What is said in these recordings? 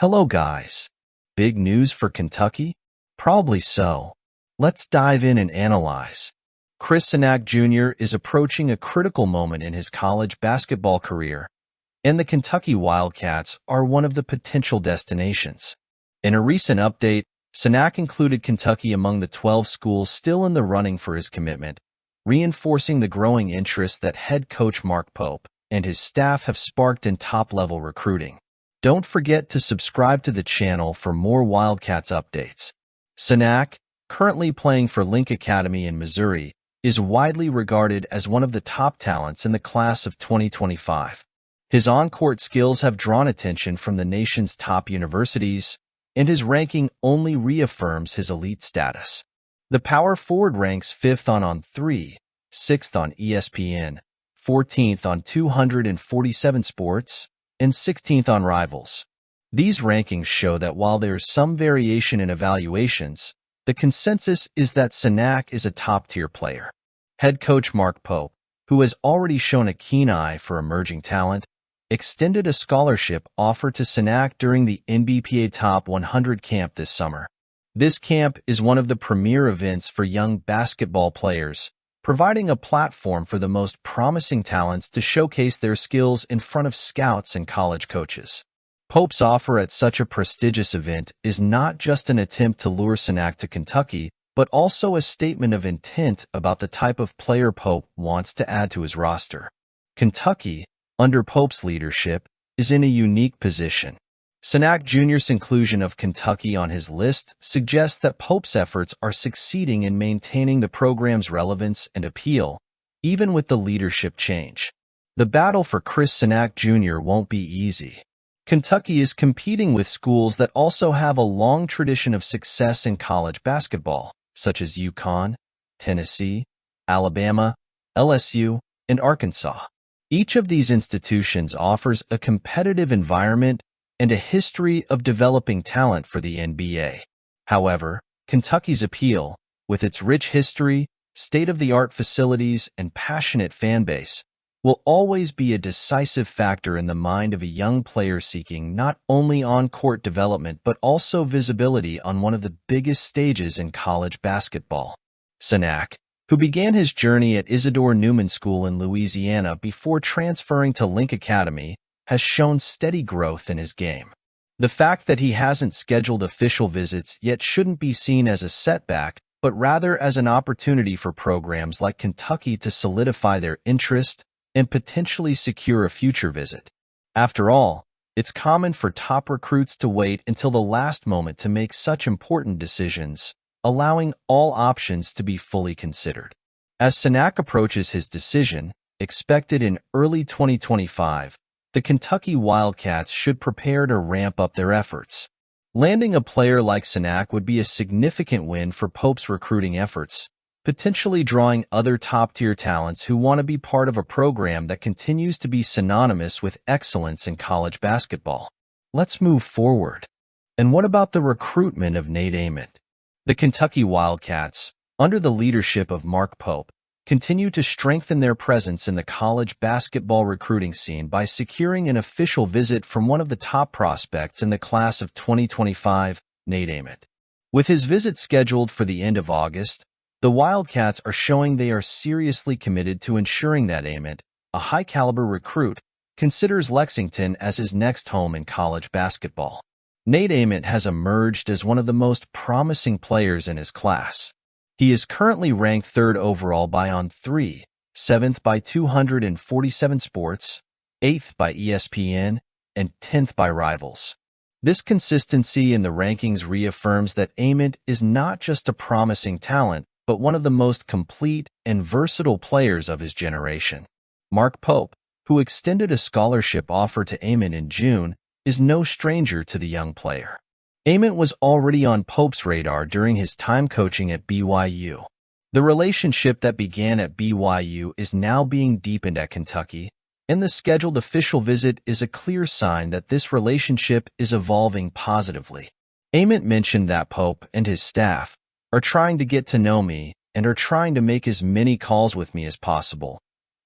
Hello guys. Big news for Kentucky? Probably so. Let's dive in and analyze. Sak Jr. is approaching a critical moment in his college basketball career, and the Kentucky Wildcats are one of the potential destinations. In a recent update, Sak included Kentucky among the 12 schools still in the running for his commitment, reinforcing the growing interest that head coach Mark Pope and his staff have sparked in top-level recruiting. Don't forget to subscribe to the channel for more Wildcats updates. Sak, currently playing for Link Academy in Missouri, is widely regarded as one of the top talents in the class of 2025. His on-court skills have drawn attention from the nation's top universities, and his ranking only reaffirms his elite status. The power forward ranks 5th on On3, 6th on ESPN, 14th on 247 Sports, and 16th on Rivals. These rankings show that while there is some variation in evaluations, the consensus is that Sak is a top-tier player. Head coach Mark Pope, who has already shown a keen eye for emerging talent, extended a scholarship offer to Sak during the NBPA Top 100 camp this summer. This camp is one of the premier events for young basketball players, providing a platform for the most promising talents to showcase their skills in front of scouts and college coaches. Pope's offer at such a prestigious event is not just an attempt to lure Sak to Kentucky, but also a statement of intent about the type of player Pope wants to add to his roster. Kentucky, under Pope's leadership, is in a unique position. Sak Jr.'s inclusion of Kentucky on his list suggests that Pope's efforts are succeeding in maintaining the program's relevance and appeal, even with the leadership change. The battle for Sak Jr. won't be easy. Kentucky is competing with schools that also have a long tradition of success in college basketball, such as UConn, Tennessee, Alabama, LSU, and Arkansas. Each of these institutions offers a competitive environment and a history of developing talent for the NBA. However, Kentucky's appeal, with its rich history, state-of-the-art facilities, and passionate fan base, will always be a decisive factor in the mind of a young player seeking not only on-court development but also visibility on one of the biggest stages in college basketball. Sak, who began his journey at Isidore Newman School in Louisiana before transferring to Link Academy, has shown steady growth in his game. The fact that he hasn't scheduled official visits yet shouldn't be seen as a setback, but rather as an opportunity for programs like Kentucky to solidify their interest and potentially secure a future visit. After all, it's common for top recruits to wait until the last moment to make such important decisions, allowing all options to be fully considered. As Sak approaches his decision, expected in early 2025, the Kentucky Wildcats should prepare to ramp up their efforts. Landing a player like Sak would be a significant win for Pope's recruiting efforts, potentially drawing other top-tier talents who want to be part of a program that continues to be synonymous with excellence in college basketball. Let's move forward. And what about the recruitment of Nate AIT? The Kentucky Wildcats, under the leadership of Mark Pope, continue to strengthen their presence in the college basketball recruiting scene by securing an official visit from one of the top prospects in the class of 2025, Nate AIT. With his visit scheduled for the end of August, the Wildcats are showing they are seriously committed to ensuring that AIT, a high-caliber recruit, considers Lexington as his next home in college basketball. Nate AIT has emerged as one of the most promising players in his class. He is currently ranked 3rd overall by On3, 7th by 247 Sports, 8th by ESPN, and 10th by Rivals. This consistency in the rankings reaffirms that AIT is not just a promising talent, but one of the most complete and versatile players of his generation. Mark Pope, who extended a scholarship offer to AIT in June, is no stranger to the young player. AIT was already on Pope's radar during his time coaching at BYU. The relationship that began at BYU is now being deepened at Kentucky, and the scheduled official visit is a clear sign that this relationship is evolving positively. AIT mentioned that Pope and his staff are trying to get to know me and are trying to make as many calls with me as possible,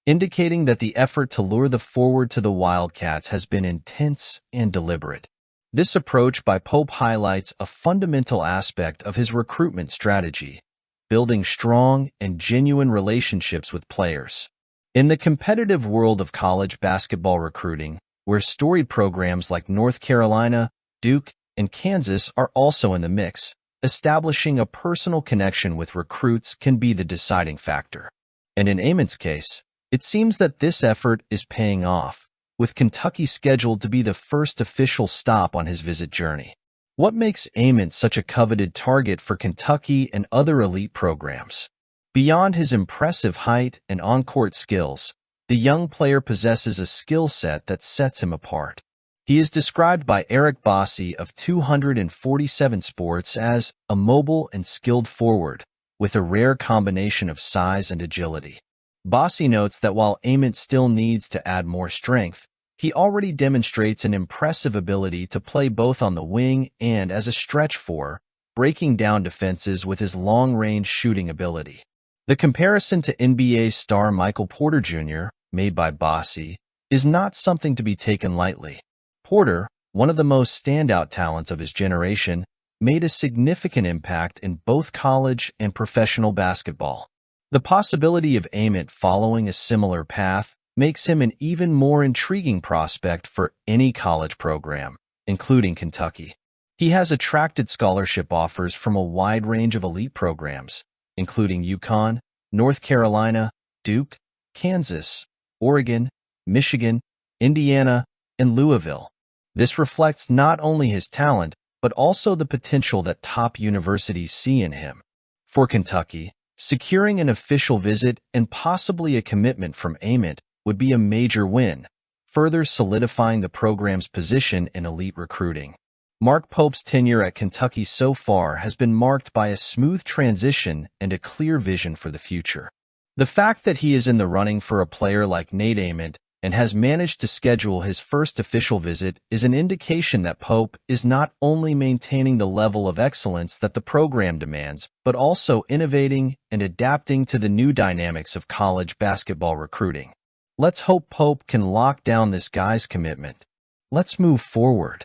indicating that the effort to lure the forward to the Wildcats has been intense and deliberate. This approach by Pope highlights a fundamental aspect of his recruitment strategy, building strong and genuine relationships with players. In the competitive world of college basketball recruiting, where storied programs like North Carolina, Duke, and Kansas are also in the mix, establishing a personal connection with recruits can be the deciding factor. And in Amit's case, it seems that this effort is paying off, with Kentucky scheduled to be the first official stop on his visit journey. What makes Amit such a coveted target for Kentucky and other elite programs? Beyond his impressive height and on-court skills, the young player possesses a skill set that sets him apart. He is described by Eric Bossi of 247 Sports as a mobile and skilled forward, with a rare combination of size and agility. Bossi notes that while Amit still needs to add more strength, he already demonstrates an impressive ability to play both on the wing and as a stretch four, breaking down defenses with his long-range shooting ability. The comparison to NBA star Michael Porter Jr., made by Bossi, is not something to be taken lightly. Porter, one of the most standout talents of his generation, made a significant impact in both college and professional basketball. The possibility of Amit following a similar path makes him an even more intriguing prospect for any college program, including Kentucky. He has attracted scholarship offers from a wide range of elite programs, including UConn, North Carolina, Duke, Kansas, Oregon, Michigan, Indiana, and Louisville. This reflects not only his talent, but also the potential that top universities see in him. For Kentucky, securing an official visit and possibly a commitment from Amit would be a major win, further solidifying the program's position in elite recruiting. Mark Pope's tenure at Kentucky so far has been marked by a smooth transition and a clear vision for the future. The fact that he is in the running for a player like Nate AIT and has managed to schedule his first official visit is an indication that Pope is not only maintaining the level of excellence that the program demands, but also innovating and adapting to the new dynamics of college basketball recruiting. Let's hope Pope can lock down this guy's commitment. Let's move forward.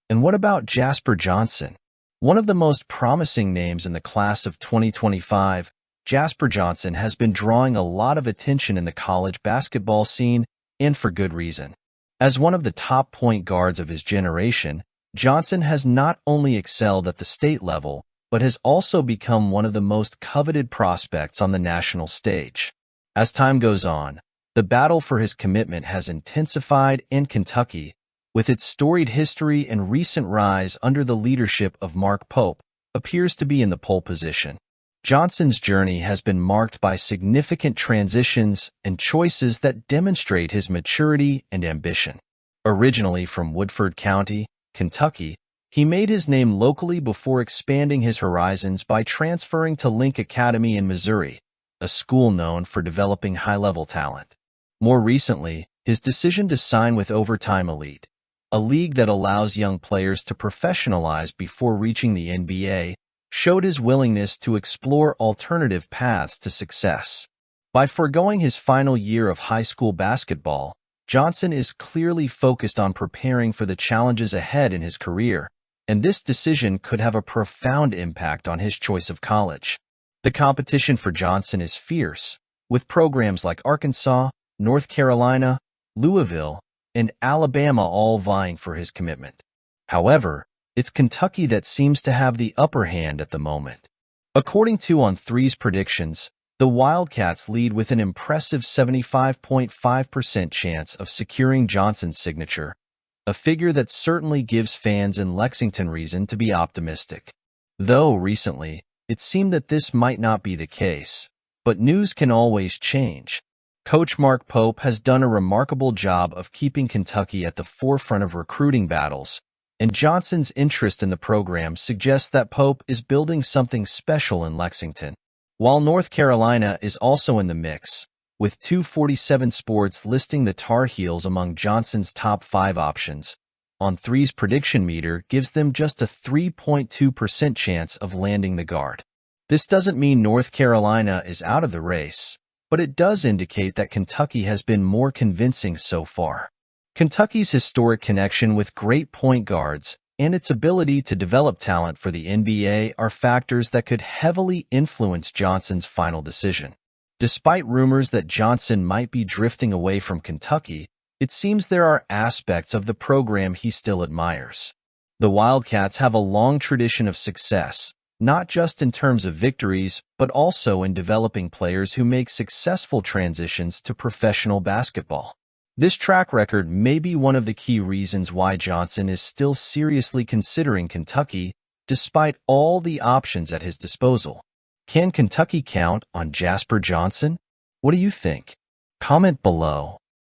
And what about Jasper Johnson? One of the most promising names in the class of 2025, Jasper Johnson has been drawing a lot of attention in the college basketball scene, and for good reason. As one of the top point guards of his generation, Johnson has not only excelled at the state level, but has also become one of the most coveted prospects on the national stage. As time goes on, the battle for his commitment has intensified, and Kentucky, with its storied history and recent rise under the leadership of Mark Pope, appears to be in the pole position. Johnson's journey has been marked by significant transitions and choices that demonstrate his maturity and ambition. Originally from Woodford County, Kentucky, he made his name locally before expanding his horizons by transferring to Link Academy in Missouri, a school known for developing high-level talent. More recently, his decision to sign with Overtime Elite, a league that allows young players to professionalize before reaching the NBA, showed his willingness to explore alternative paths to success. By foregoing his final year of high school basketball, Johnson is clearly focused on preparing for the challenges ahead in his career, and this decision could have a profound impact on his choice of college. The competition for Johnson is fierce, with programs like Arkansas, North Carolina, Louisville, and Alabama all vying for his commitment. However, it's Kentucky that seems to have the upper hand at the moment. According to On3's predictions, the Wildcats lead with an impressive 75.5% chance of securing Johnson's signature, a figure that certainly gives fans in Lexington reason to be optimistic. Though recently, it seemed that this might not be the case, but news can always change. Coach Mark Pope has done a remarkable job of keeping Kentucky at the forefront of recruiting battles, and Johnson's interest in the program suggests that Pope is building something special in Lexington. While North Carolina is also in the mix, with 247 Sports listing the Tar Heels among Johnson's top 5 options, On3's prediction meter gives them just a 3.2% chance of landing the guard. This doesn't mean North Carolina is out of the race, but it does indicate that Kentucky has been more convincing so far. Kentucky's historic connection with great point guards and its ability to develop talent for the NBA are factors that could heavily influence Johnson's final decision. Despite rumors that Johnson might be drifting away from Kentucky, it seems there are aspects of the program he still admires. The Wildcats have a long tradition of success, not just in terms of victories, but also in developing players who make successful transitions to professional basketball. This track record may be one of the key reasons why Johnson is still seriously considering Kentucky, despite all the options at his disposal. Can Kentucky count on Jasper Johnson? What do you think? Comment below.